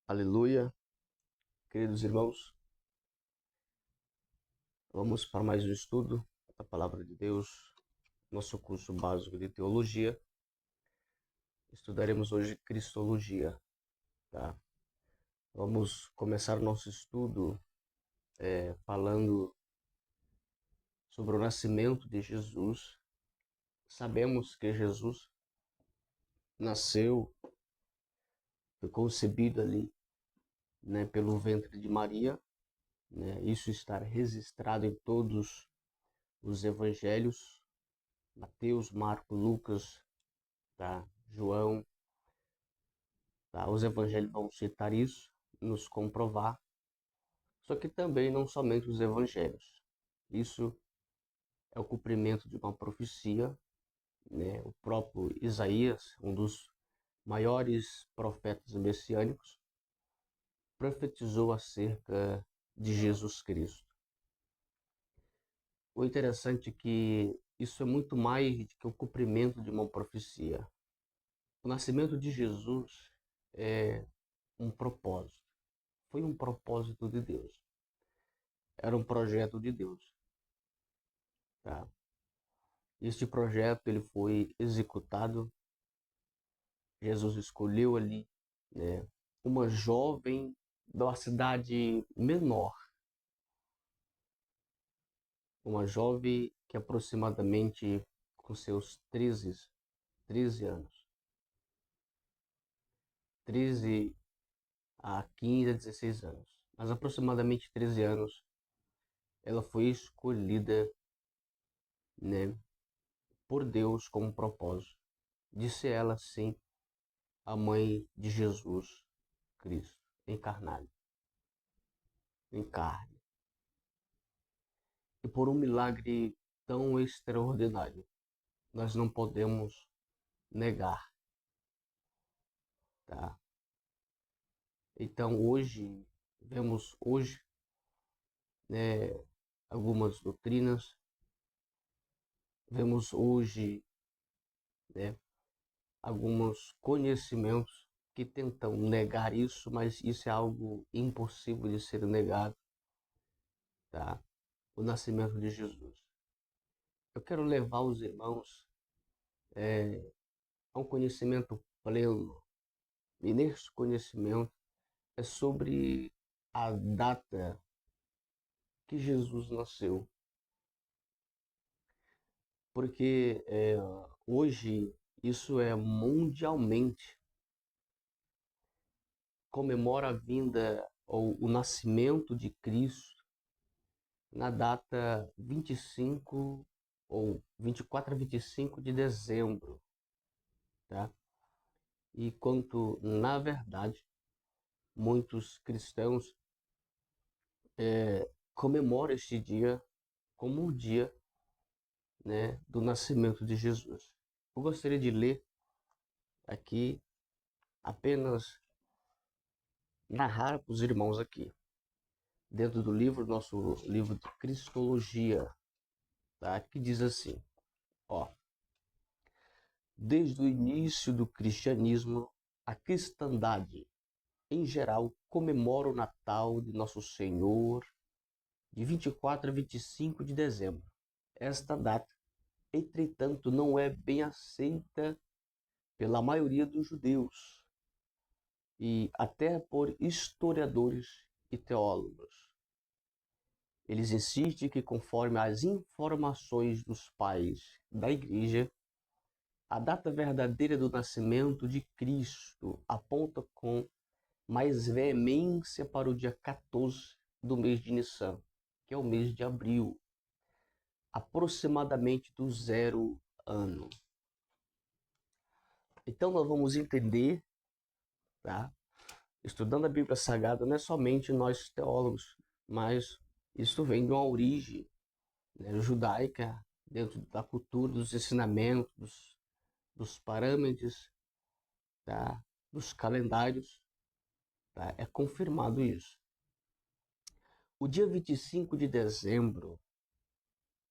Aleluia, queridos irmãos, vamos para mais um estudo da Palavra de Deus, nosso curso básico de teologia. Estudaremos hoje Cristologia, tá? Vamos começar o nosso estudo falando sobre o nascimento de Jesus. Sabemos que Jesus nasceu, foi concebido ali, né, pelo ventre de Maria, né? Isso está registrado em todos os evangelhos, Mateus, Marcos, Lucas, tá? João, tá? Os evangelhos vão citar isso, nos comprovar. Só que também não somente os evangelhos. Isso é o cumprimento de uma profecia, né? O próprio Isaías, um dos maiores profetas messiânicos, profetizou acerca de Jesus Cristo. O interessante é que isso é muito mais do que o cumprimento de uma profecia. O nascimento de Jesus é um propósito. Foi um propósito de Deus. Era um projeto de Deus, tá? Este projeto ele foi executado. Jesus escolheu ali, né, uma jovem de uma cidade menor, uma jovem que aproximadamente com seus 13 anos, 13 a 15 a 16 anos, mas aproximadamente 13 anos, ela foi escolhida, né, por Deus como propósito. Disse ela sim a mãe de Jesus Cristo, encarnado, em carne. E por um milagre tão extraordinário, nós não podemos negar, tá? Então vemos hoje, né, algumas doutrinas, vemos hoje, né, alguns conhecimentos que tentam negar isso, mas isso é algo impossível de ser negado, tá? O nascimento de Jesus. Eu quero levar os irmãos a um conhecimento pleno, e nesse conhecimento é sobre a data que Jesus nasceu. Porque hoje isso é mundialmente, comemora a vinda ou o nascimento de Cristo na data 25 ou 24 a 25 de dezembro, tá? E quanto, na verdade, muitos cristãos comemoram este dia como o dia, né, do nascimento de Jesus. Eu gostaria de ler aqui, apenas narrar para os irmãos aqui, dentro do livro, nosso livro de Cristologia, tá? Que diz assim, ó: desde o início do cristianismo, a cristandade, em geral, comemora o Natal de Nosso Senhor de 24 a 25 de dezembro. Esta data, entretanto, não é bem aceita pela maioria dos judeus e até por historiadores e teólogos. Eles insistem que, conforme as informações dos pais da Igreja, a data verdadeira do nascimento de Cristo aponta com mais veemência para o dia 14 do mês de Nissan, que é o mês de abril, aproximadamente do 0 ano. Então nós vamos entender, tá? Estudando a Bíblia Sagrada, não é somente nós teólogos, mas isso vem de uma origem, né, judaica, dentro da cultura, dos ensinamentos, dos parâmetros, tá, dos calendários, tá? É confirmado isso. O dia 25 de dezembro,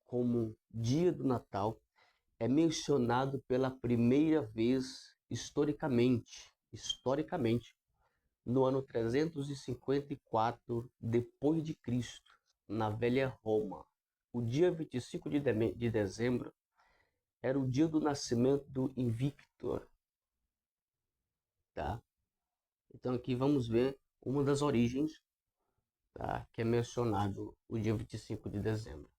como dia do Natal, é mencionado pela primeira vez historicamente, no ano 354 depois de Cristo, na velha Roma. O dia 25 de dezembro era o dia do nascimento do Invictor, tá? Então aqui vamos ver uma das origens, tá? Que é mencionado o dia 25 de dezembro.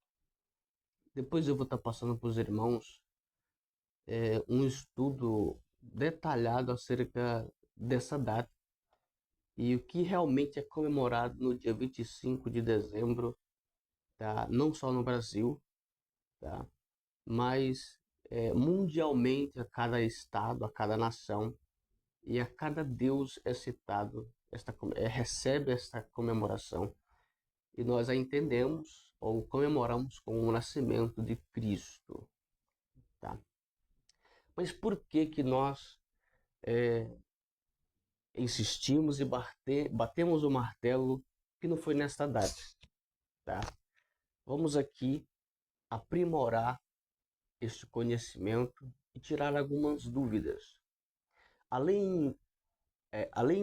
Depois eu vou estar passando para os irmãos um estudo detalhado acerca dessa data e o que realmente é comemorado no dia 25 de dezembro, tá? Não só no Brasil, tá? Mas mundialmente, a cada estado, a cada nação e a cada Deus é citado, recebe esta comemoração e nós a entendemos ou comemoramos com o nascimento de Cristo, tá? Mas por que que nós insistimos e batemos o martelo que não foi nesta data, tá? Vamos aqui aprimorar este conhecimento e tirar algumas dúvidas. Além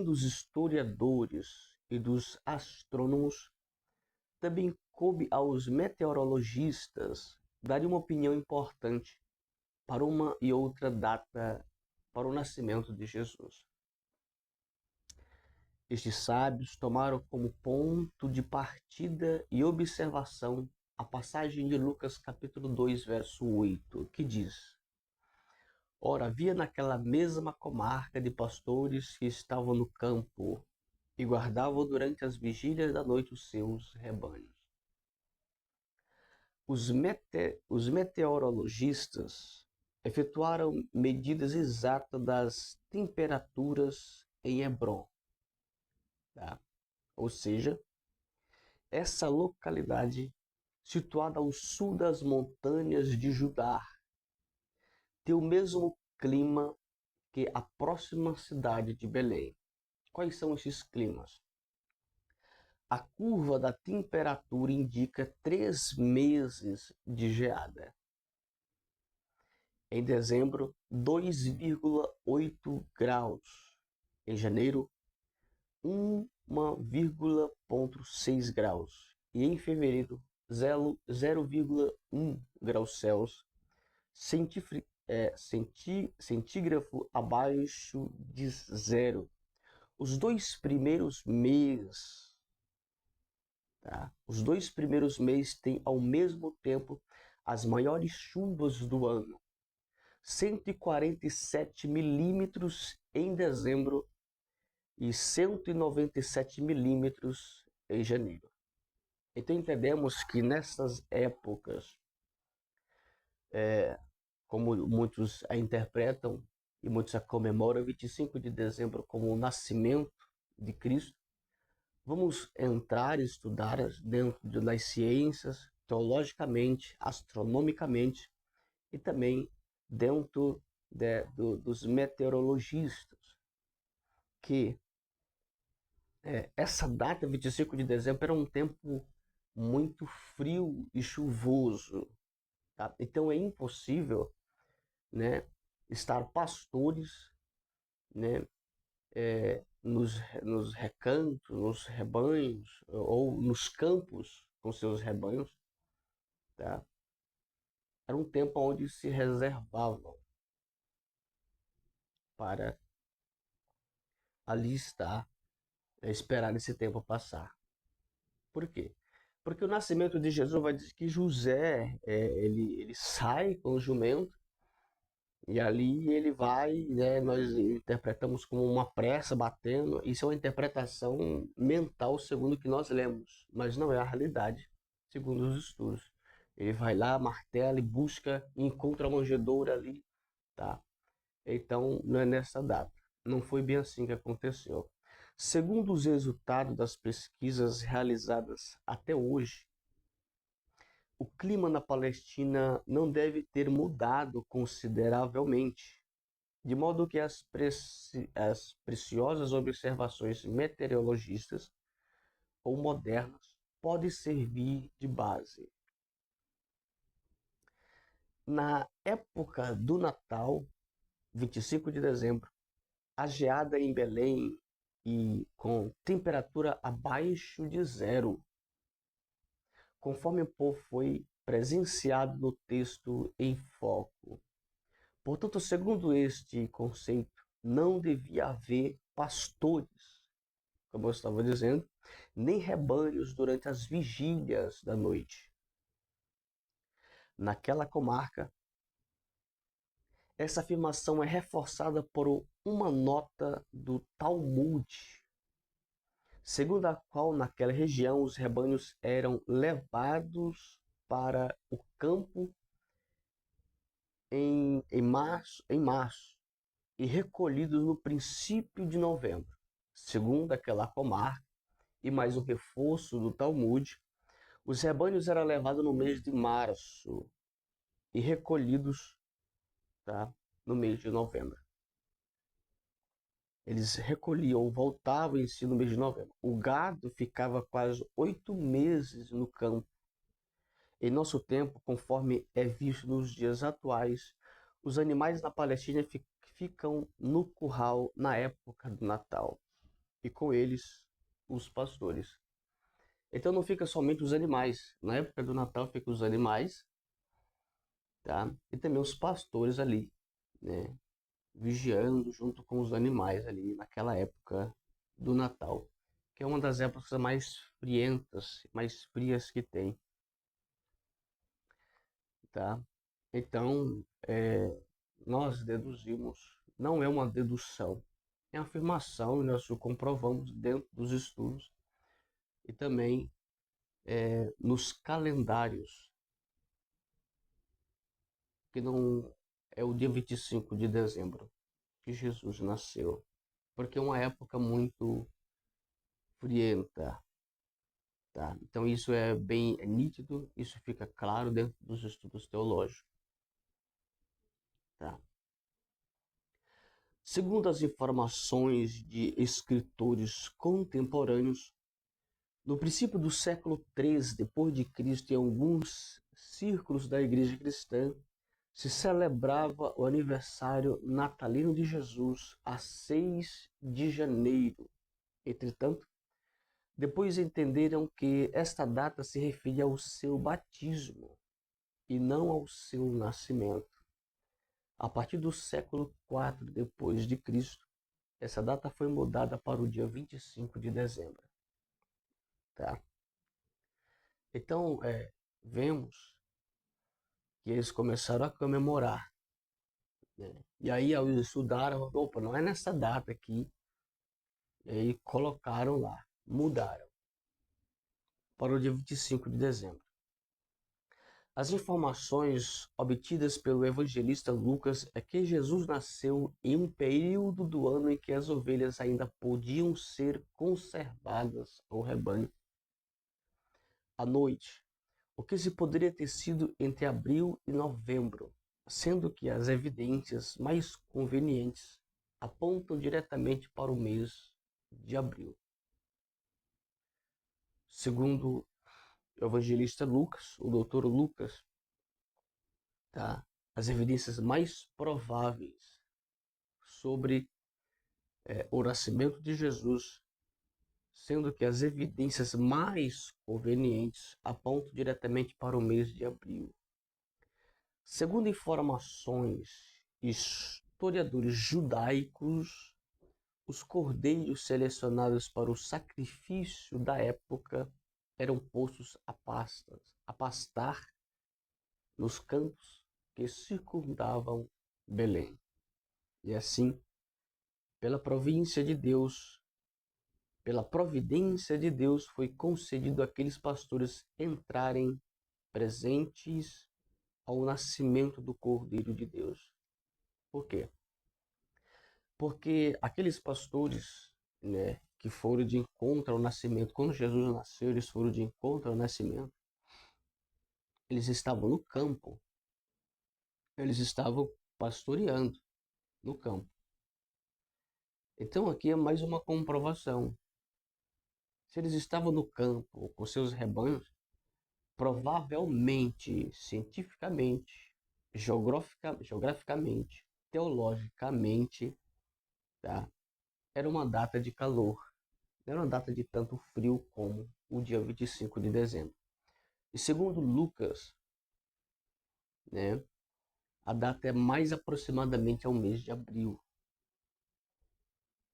dos historiadores e dos astrônomos, também coube aos meteorologistas dar uma opinião importante para uma e outra data para o nascimento de Jesus. Estes sábios tomaram como ponto de partida e observação a passagem de Lucas capítulo 2, verso 8, que diz: Ora, havia naquela mesma comarca de pastores que estavam no campo e guardavam durante as vigílias da noite os seus rebanhos. Os meteorologistas efetuaram medidas exatas das temperaturas em Hebrom, tá? Ou seja, essa localidade, situada ao sul das montanhas de Judá, tem o mesmo clima que a próxima cidade de Belém. Quais são esses climas? A curva da temperatura indica 3 meses de geada. Em dezembro, 2,8 graus. Em janeiro, 1,6 graus. E em fevereiro, 0,1 graus Celsius, centígrafo abaixo de zero. Os dois primeiros meses, tá? Os dois primeiros meses têm ao mesmo tempo as maiores chuvas do ano. 147 milímetros em dezembro e 197 milímetros em janeiro. Então entendemos que nessas épocas, como muitos a interpretam e muitos a comemoram, 25 de dezembro como o nascimento de Cristo, vamos entrar e estudar dentro das ciências, teologicamente, astronomicamente e também dentro dos meteorologistas, que essa data, 25 de dezembro, era um tempo muito frio e chuvoso, tá? Então é impossível, né, estar pastores, né, nos recantos, nos rebanhos ou nos campos com seus rebanhos, tá? Era um tempo onde se reservavam para ali estar, esperar esse tempo passar. Por quê? Porque o nascimento de Jesus vai dizer que José, ele sai com o jumento e ali ele vai, né, nós interpretamos como uma pressa batendo. Isso é uma interpretação mental segundo o que nós lemos, mas não é a realidade, segundo os estudos. Ele vai lá, martela e busca, encontra a manjedoura ali, tá? Então não é nessa data. Não foi bem assim que aconteceu. Segundo os resultados das pesquisas realizadas até hoje, o clima na Palestina não deve ter mudado consideravelmente, de modo que as preciosas observações meteorologistas ou modernas podem servir de base. Na época do Natal, 25 de dezembro, a geada em Belém e com temperatura abaixo de zero, conforme o povo foi presenciado no texto em foco. Portanto, segundo este conceito, não devia haver pastores, como eu estava dizendo, nem rebanhos durante as vigílias da noite. Naquela comarca, essa afirmação é reforçada por uma nota do Talmud, segundo a qual naquela região os rebanhos eram levados para o campo em março e recolhidos no princípio de novembro. Segundo aquela comarca, e mais um reforço do Talmud, os rebanhos eram levados no mês de março e recolhidos, tá, no mês de novembro. Eles recolhiam, voltavam em si no mês de novembro. O gado ficava quase 8 meses no campo. Em nosso tempo, conforme é visto nos dias atuais, os animais na Palestina ficam no curral na época do Natal, e com eles os pastores. Então não fica somente os animais. Na época do Natal ficam os animais, tá? E também os pastores ali, né? Vigiando junto com os animais ali naquela época do Natal, que é uma das épocas mais frientas, mais frias que tem, tá? Então, nós deduzimos, não é uma dedução, é uma afirmação, e nós o comprovamos dentro dos estudos e também nos calendários, que não é o dia 25 de dezembro que Jesus nasceu, porque é uma época muito frienta, tá? Então isso é bem nítido, isso fica claro dentro dos estudos teológicos, tá? Segundo as informações de escritores contemporâneos, no princípio do século III depois de Cristo, em alguns círculos da Igreja cristã, se celebrava o aniversário natalino de Jesus a 6 de janeiro. Entretanto, depois entenderam que esta data se referia ao seu batismo e não ao seu nascimento. A partir do século IV depois de Cristo, essa data foi mudada para o dia 25 de dezembro, tá? Então, vemos que eles começaram a comemorar, né? E aí, ao estudaram, opa, não é nessa data aqui, e aí colocaram lá, mudaram para o dia 25 de dezembro. As informações obtidas pelo evangelista Lucas é que Jesus nasceu em um período do ano em que as ovelhas ainda podiam ser conservadas ao rebanho à noite, o que se poderia ter sido entre abril e novembro, sendo que as evidências mais convenientes apontam diretamente para o mês de abril. Segundo o evangelista Lucas, o doutor Lucas, tá? As evidências mais prováveis sobre o nascimento de Jesus, sendo que as evidências mais convenientes apontam diretamente para o mês de abril. Segundo informações historiadores judaicos, os cordeiros selecionados para o sacrifício da época eram postos a pastar nos campos que circundavam Belém. E assim, pela província de Deus, pela providência de Deus, foi concedido àqueles pastores entrarem presentes ao nascimento do Cordeiro de Deus. Por quê? Porque aqueles pastores, né, que foram de encontro ao nascimento, quando Jesus nasceu, eles foram de encontro ao nascimento, eles estavam no campo, eles estavam pastoreando no campo. Então aqui é mais uma comprovação. Se eles estavam no campo com seus rebanhos, provavelmente, cientificamente, geograficamente, teologicamente, tá? era uma data de calor, não era uma data de tanto frio como o dia 25 de dezembro. E segundo Lucas, né, a data é mais aproximadamente ao mês de abril,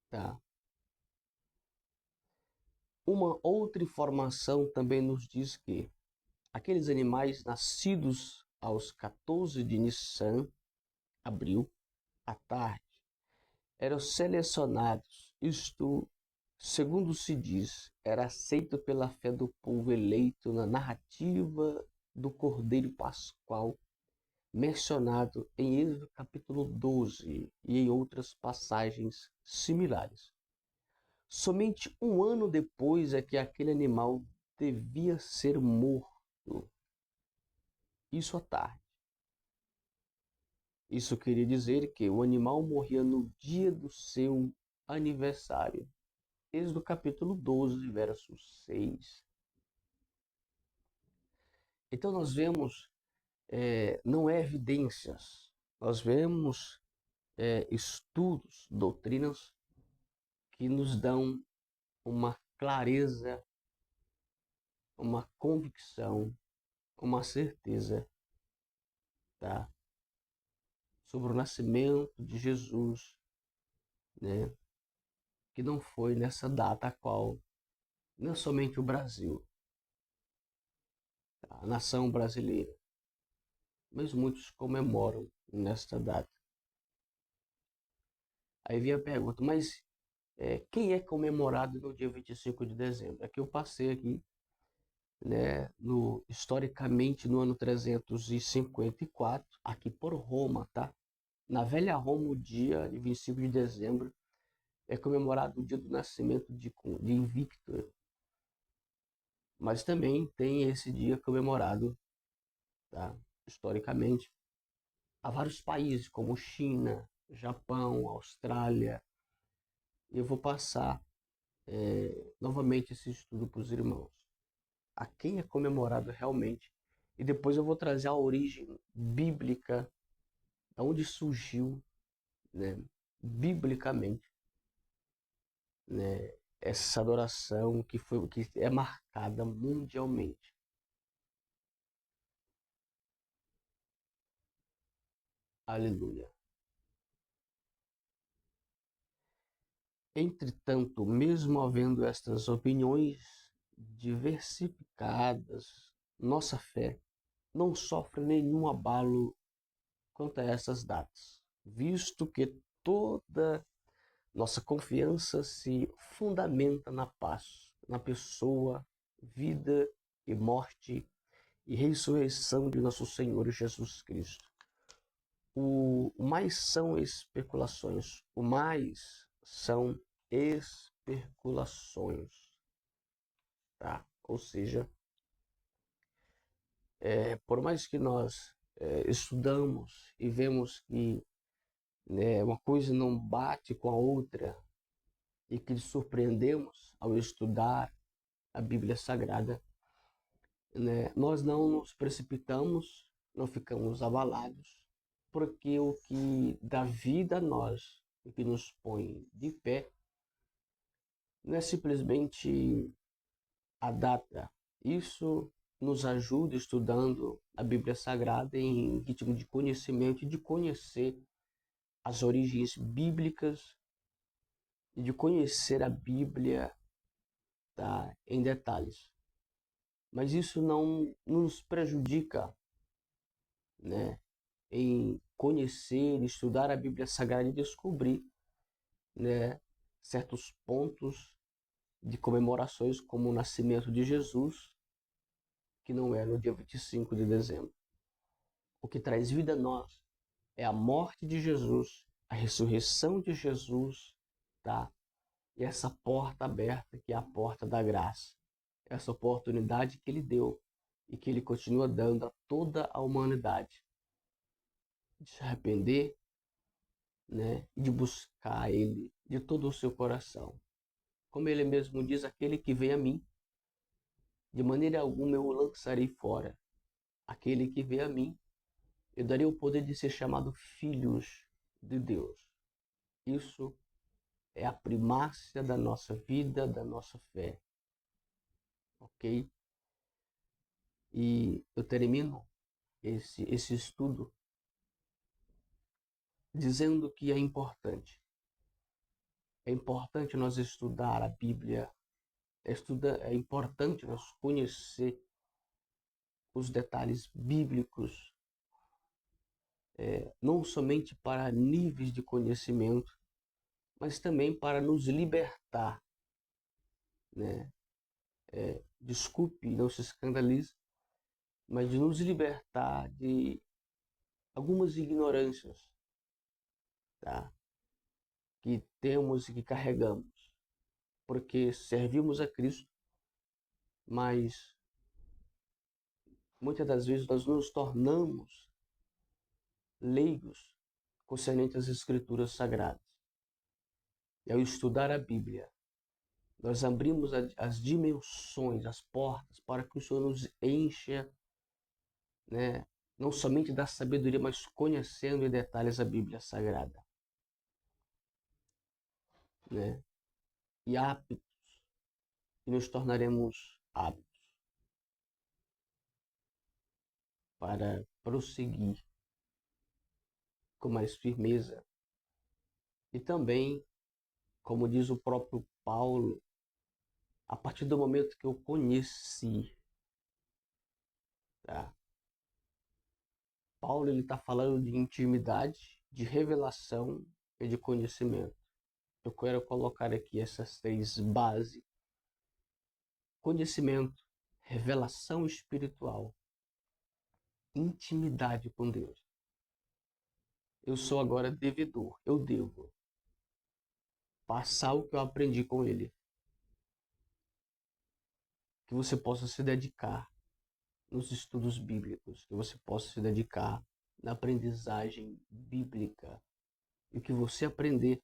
tá? Uma outra informação também nos diz que aqueles animais nascidos aos 14 de Nissan, abril, à tarde, eram selecionados. Isto, segundo se diz, era aceito pela fé do povo eleito na narrativa do Cordeiro Pascual, mencionado em Êxodo capítulo 12 e em outras passagens similares. Somente um ano depois é que aquele animal devia ser morto. Isso à tarde. Isso queria dizer que o animal morria no dia do seu aniversário. Êxodo capítulo 12, verso 6. Então nós vemos, não é evidências, nós vemos estudos, doutrinas que nos dão uma clareza, uma convicção, uma certeza, tá? Sobre o nascimento de Jesus, né? Que não foi nessa data a qual não somente o Brasil, tá? A nação brasileira, mas muitos comemoram nesta data. Aí vem a pergunta, mas quem é comemorado no dia 25 de dezembro? É que eu passei aqui, né, historicamente no ano 354, aqui por Roma, tá? Na velha Roma, o dia de 25 de dezembro é comemorado o dia do nascimento de Invicto, mas também tem esse dia comemorado, tá? Historicamente, há vários países como China, Japão, Austrália. E eu vou passar novamente esse estudo para os irmãos. A quem é comemorado realmente. E depois eu vou trazer a origem bíblica, de onde surgiu, né, biblicamente, né, essa adoração que é marcada mundialmente. Aleluia. Entretanto, mesmo havendo estas opiniões diversificadas, nossa fé não sofre nenhum abalo quanto a essas datas, visto que toda nossa confiança se fundamenta na paz, na pessoa, vida e morte e ressurreição de nosso Senhor Jesus Cristo. O mais são especulações, o mais são especulações, tá? Ou seja, por mais que nós estudamos e vemos que, né, uma coisa não bate com a outra e que nos surpreendemos ao estudar a Bíblia Sagrada, né, nós não nos precipitamos, não ficamos abalados, porque o que dá vida a nós, o que nos põe de pé, não é simplesmente a data. Isso nos ajuda estudando a Bíblia Sagrada em ritmo de conhecimento e de conhecer as origens bíblicas e de conhecer a Bíblia, tá, em detalhes. Mas isso não nos prejudica, né, em conhecer, estudar a Bíblia Sagrada e descobrir, né, certos pontos de comemorações como o nascimento de Jesus, que não é no dia 25 de dezembro. O que traz vida a nós é a morte de Jesus, a ressurreição de Jesus, tá? E essa porta aberta, que é a porta da graça. Essa oportunidade que ele deu e que ele continua dando a toda a humanidade de se arrepender, né? E de buscar ele de todo o seu coração. Como ele mesmo diz, aquele que vem a mim, de maneira alguma eu o lançarei fora. Aquele que vem a mim, eu darei o poder de ser chamado filhos de Deus. Isso é a primácia da nossa vida, da nossa fé, ok? E eu termino esse estudo dizendo que é importante nós estudar a Bíblia, é importante nós conhecer os detalhes bíblicos, não somente para níveis de conhecimento, mas também para nos libertar, né? Desculpe, não se escandalize, mas de nos libertar de algumas ignorâncias, tá? Que temos e que carregamos, porque servimos a Cristo, mas muitas das vezes nós nos tornamos leigos concernentes às Escrituras Sagradas. E ao estudar a Bíblia, nós abrimos as dimensões, as portas, para que o Senhor nos encha, né, não somente da sabedoria, mas conhecendo em detalhes a Bíblia Sagrada, né? E aptos, e nos tornaremos aptos para prosseguir com mais firmeza. E também, como diz o próprio Paulo, a partir do momento que eu conheci, tá? Paulo ele está falando de intimidade, de revelação e de conhecimento. Eu quero colocar aqui essas três bases: conhecimento, revelação espiritual, intimidade com Deus. Eu sou agora devedor, eu devo passar o que eu aprendi com Ele. Que você possa se dedicar nos estudos bíblicos, que você possa se dedicar na aprendizagem bíblica. E o que você aprender,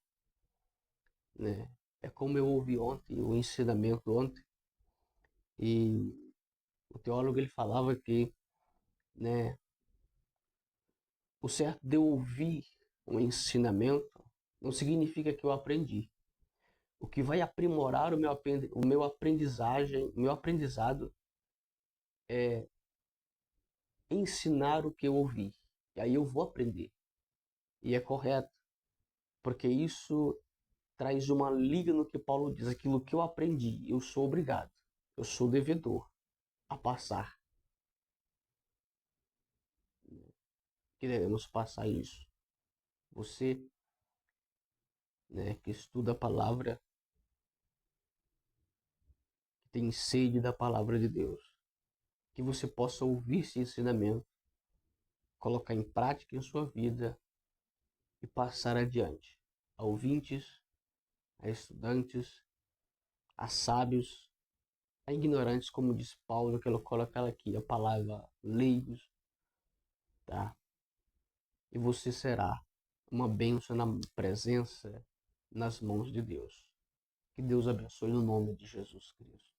né? É como eu ouvi ontem, o ensinamento ontem, e o teólogo ele falava que, né, o certo de eu ouvir um ensinamento não significa que eu aprendi. O que vai aprimorar o meu aprendizado é ensinar o que eu ouvi. E aí eu vou aprender. E é correto, porque isso traz uma liga no que Paulo diz: aquilo que eu aprendi, eu sou obrigado, eu sou devedor a passar. Que devemos passar isso. Você, né, que estuda a palavra, que tem sede da palavra de Deus, que você possa ouvir esse ensinamento, colocar em prática em sua vida e passar adiante a ouvintes, a estudantes, a sábios, a ignorantes, como diz Paulo, que ele coloca aqui a palavra leigos, tá? E você será uma bênção na presença, nas mãos de Deus. Que Deus abençoe no nome de Jesus Cristo.